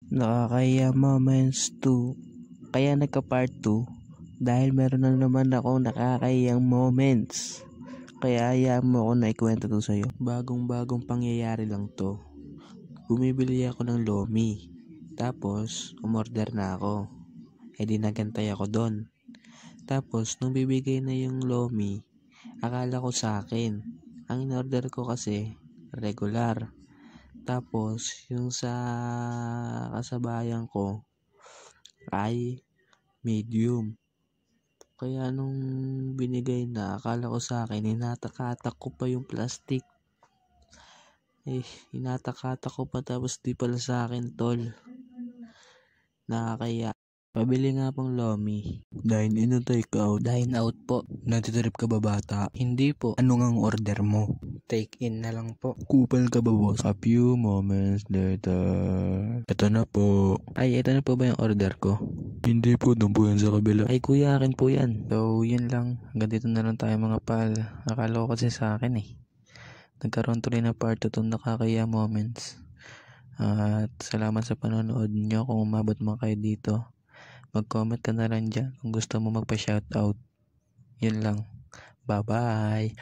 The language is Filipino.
Nakakaya moments 2. Kaya nagka part 2 dahil meron na naman ako nakakayang moments. Kaya hayaan mo ako na ikwento to sa'yo. Bagong pangyayari lang to. Bumibili ako ng lomi. Tapos umorder na ako. Di nagantay ako doon. Tapos nung bibigay na yung lomi, akala ko sa akin. Ang in-order ko kasi regular. Tapos yung sa kasabayan ko ay medium. Kaya nung binigay na, akala ko sa akin, hinatak-hatak ko pa yung plastic. Hinatak-hatak ko pa tapos di pala sa akin, tol. Nakakaya. Pabili nga pong lomi. Dine in o take out? Dine out po. Natitrip ka ba, bata? Hindi po. Ano ngang order mo? Take in na lang po. Kupal ka ba, boss? A few moments later. Ito na po. Ay, ito na po ba yung order ko? Hindi po, doon po yan sa kabila. Ay, kuya, akin po yan. So, yun lang. Hanggang dito na lang tayo mga pal. Akala ko kasi sa akin Nagkaroon tuloy na part 2 itong nakakaya moments. At salamat sa panonood nyo. Kung umabot mo kayo dito, mag-comment ka na lang dyan kung gusto mo magpa-shoutout. Yun lang. Bye-bye.